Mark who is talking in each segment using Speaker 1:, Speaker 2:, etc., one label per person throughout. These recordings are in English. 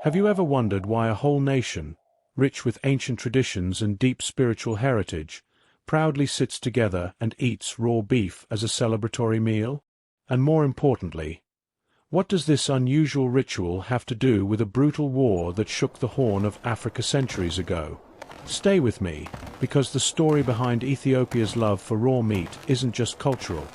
Speaker 1: Have you ever wondered why a whole nation, rich with ancient traditions and deep spiritual heritage, proudly sits together and eats raw beef as a celebratory meal? And more importantly, what does this unusual ritual have to do with a brutal war that shook the Horn of Africa centuries ago? Stay with me, because the story behind Ethiopia's love for raw meat isn't just cultural.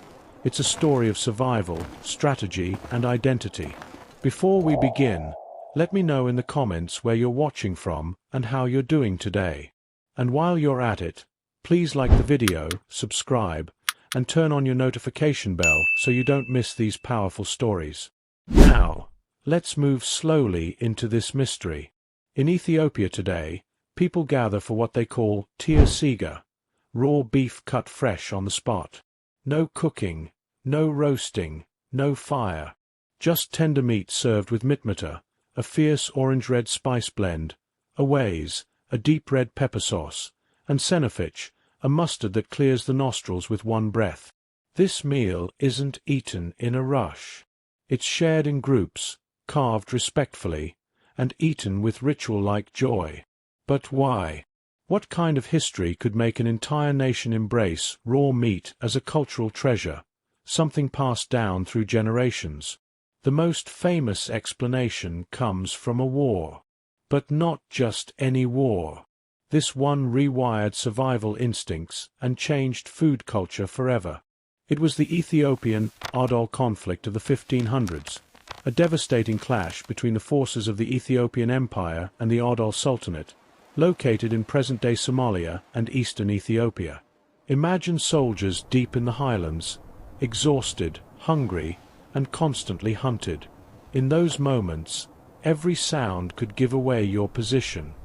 Speaker 1: It's a story of survival, strategy, and identity. Before we begin, let me know in the comments where you're watching from and how you're doing today. And while you're at it, please like the video, subscribe, and turn on your notification bell so you don't miss these powerful stories. Now, let's move slowly into this mystery. In Ethiopia today, people gather for what they call Tere Siga, raw beef cut fresh on the spot. No cooking, no roasting, no fire. Just tender meat served with Mitmita, a fierce orange-red spice blend, Awaze, a deep red pepper sauce, and Senafich, a mustard that clears the nostrils with one breath. This meal isn't eaten in a rush. It's shared in groups, carved respectfully, and eaten with ritual-like joy. But why? What kind of history could make an entire nation embrace raw meat as a cultural treasure, something passed down through generations? The most famous explanation comes from a war. But not just any war. This one rewired survival instincts and changed food culture forever. It was the Ethiopian-Adal War conflict of the 1500s, a devastating clash between the forces of the Ethiopian Empire and the Adal Sultanate, located in present-day Somalia and eastern Ethiopia. Imagine soldiers deep in the highlands, exhausted, hungry, and constantly hunted. In those moments, every sound could give away your position.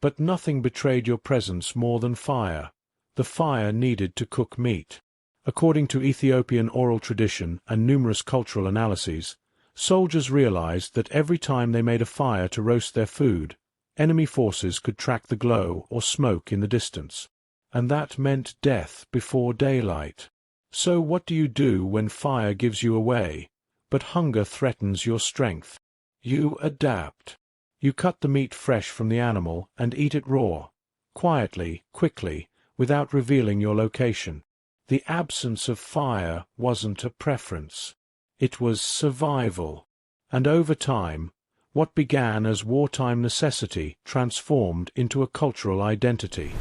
Speaker 1: But nothing betrayed your presence more than fire, the fire needed to cook meat. According to Ethiopian oral tradition and numerous cultural analyses, soldiers realized that every time they made a fire to roast their food, enemy forces could track the glow or smoke in the distance. And that meant death before daylight. So what do you do when fire gives you away, but hunger threatens your strength? You adapt. You cut the meat fresh from the animal and eat it raw, quietly, quickly, without revealing your location. The absence of fire wasn't a preference. It was survival. And over time, what began as wartime necessity transformed into a cultural identity.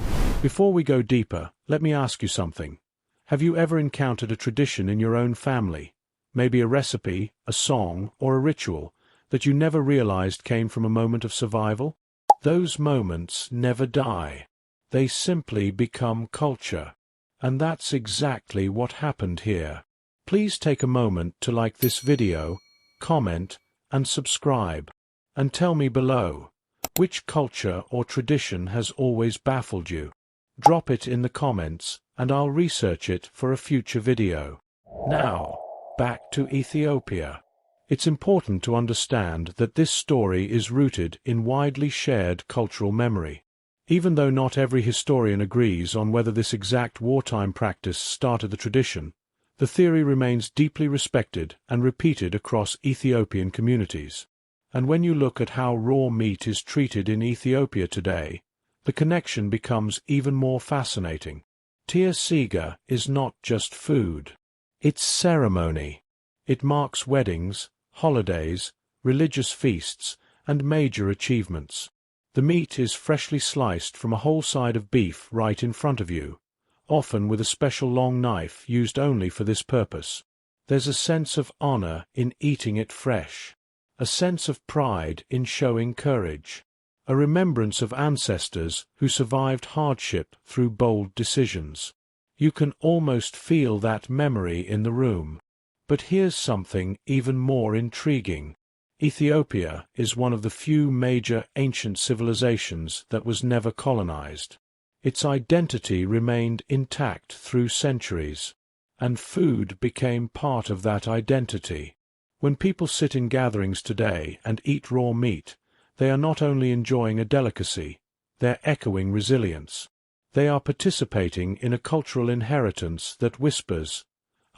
Speaker 1: Before we go deeper, let me ask you something. Have you ever encountered a tradition in your own family, maybe a recipe, a song, or a ritual, that you never realized came from a moment of survival? Those moments never die. They simply become culture. And that's exactly what happened here. Please take a moment to like this video, comment, and subscribe. And tell me below, which culture or tradition has always baffled you? Drop it in the comments, and I'll research it for a future video. Now, back to Ethiopia. It's important to understand that this story is rooted in widely shared cultural memory. Even though not every historian agrees on whether this exact wartime practice started the tradition, the theory remains deeply respected and repeated across Ethiopian communities. And when you look at how raw meat is treated in Ethiopia today, the connection becomes even more fascinating. Tere Siga is not just food. It's ceremony. It marks weddings, holidays, religious feasts, and major achievements. The meat is freshly sliced from a whole side of beef right in front of you, often with a special long knife used only for this purpose. There's a sense of honor in eating it fresh, a sense of pride in showing courage, a remembrance of ancestors who survived hardship through bold decisions. You can almost feel that memory in the room. But here's something even more intriguing. Ethiopia is one of the few major ancient civilizations that was never colonized. Its identity remained intact through centuries, and food became part of that identity. When people sit in gatherings today and eat raw meat, they are not only enjoying a delicacy, they're echoing resilience. They are participating in a cultural inheritance that whispers,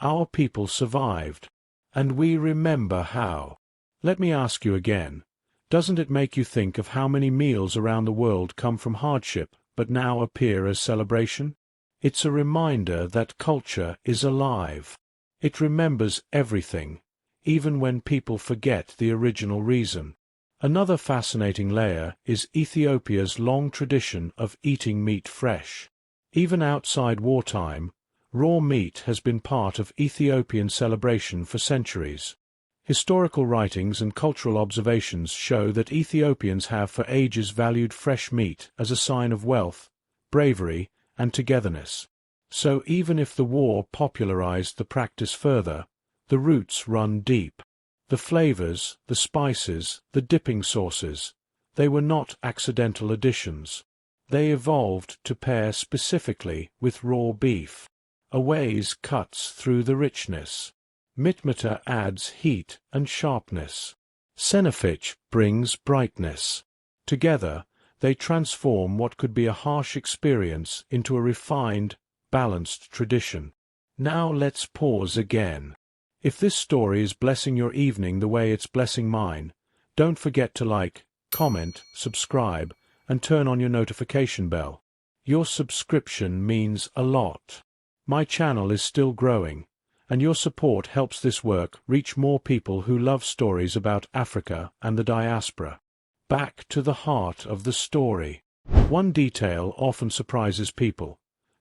Speaker 1: "Our people survived, and we remember how." Let me ask you again, Doesn't it make you think of how many meals around the world come from hardship but now appear as celebration? It's a reminder that culture is alive. It remembers everything, even when people forget the original reason. Another fascinating layer is Ethiopia's long tradition of eating meat fresh. Even outside wartime, raw meat has been part of Ethiopian celebration for centuries. Historical writings and cultural observations show that Ethiopians have for ages valued fresh meat as a sign of wealth, bravery, and togetherness. So even if the war popularized the practice further, the roots run deep. The flavors, the spices, the dipping sauces, they were not accidental additions. They evolved to pair specifically with raw beef. Awaze cuts through the richness. Mitmita adds heat and sharpness. Senafich brings brightness. Together, they transform what could be a harsh experience into a refined, balanced tradition. Now let's pause again. If this story is blessing your evening the way it's blessing mine, don't forget to like, comment, subscribe, and turn on your notification bell. Your subscription means a lot. My channel is still growing, and your support helps this work reach more people who love stories about Africa and the diaspora. Back to the heart of the story. One detail often surprises people.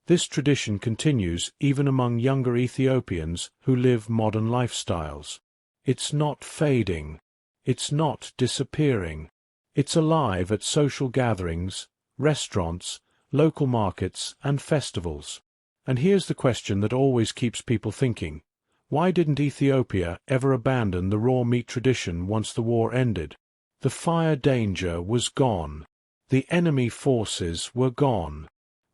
Speaker 1: This tradition continues even among younger Ethiopians who live modern lifestyles. It's not fading. It's not disappearing. It's alive at social gatherings, restaurants, local markets, and festivals. And here's the question that always keeps people thinking. Why didn't Ethiopia ever abandon the raw meat tradition once the war ended? The fire danger was gone. The enemy forces were gone.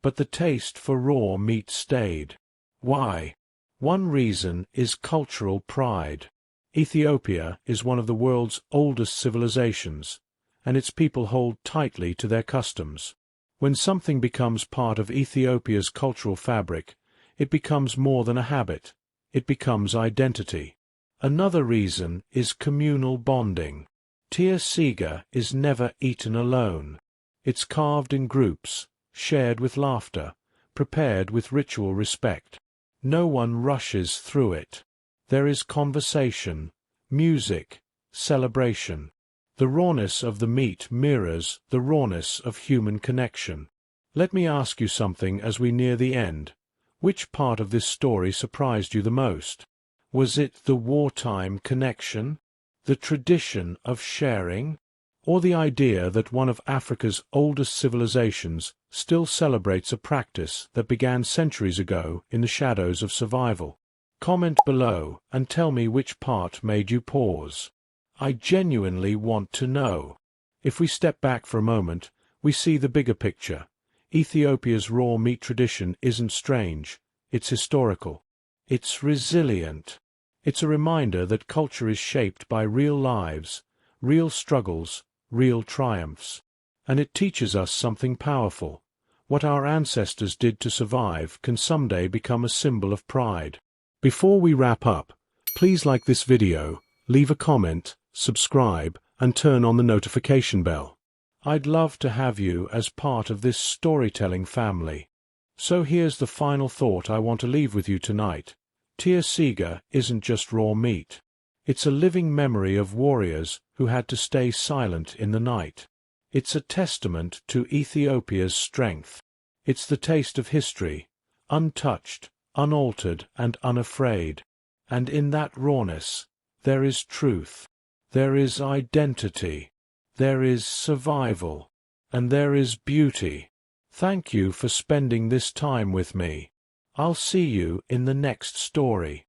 Speaker 1: But the taste for raw meat stayed. Why? One reason is cultural pride. Ethiopia is one of the world's oldest civilizations, and its people hold tightly to their customs. When something becomes part of Ethiopia's cultural fabric, it becomes more than a habit. It becomes identity. Another reason is communal bonding. Tere Siga is never eaten alone. It's carved in groups, shared with laughter, prepared with ritual respect. No one rushes through it. There is conversation, music, celebration. The rawness of the meat mirrors the rawness of human connection. Let me ask you something as we near the end. Which part of this story surprised you the most? Was it the wartime connection? The tradition of sharing? Or the idea that one of Africa's oldest civilizations still celebrates a practice that began centuries ago in the shadows of survival? Comment below and tell me which part made you pause. I genuinely want to know. If we step back for a moment, we see the bigger picture. Ethiopia's raw meat tradition isn't strange, it's historical. It's resilient. It's a reminder that culture is shaped by real lives, real struggles, real triumphs. And it teaches us something powerful. What our ancestors did to survive can someday become a symbol of pride. Before we wrap up, please like this video, leave a comment, subscribe, and turn on the notification bell. I'd love to have you as part of this storytelling family. So here's the final thought I want to leave with you tonight. Tere Siga isn't just raw meat. It's a living memory of warriors who had to stay silent in the night. It's a testament to Ethiopia's strength. It's the taste of history, untouched, unaltered, and unafraid. And in that rawness, there is truth. There is identity. There is survival. And there is beauty. Thank you for spending this time with me. I'll see you in the next story.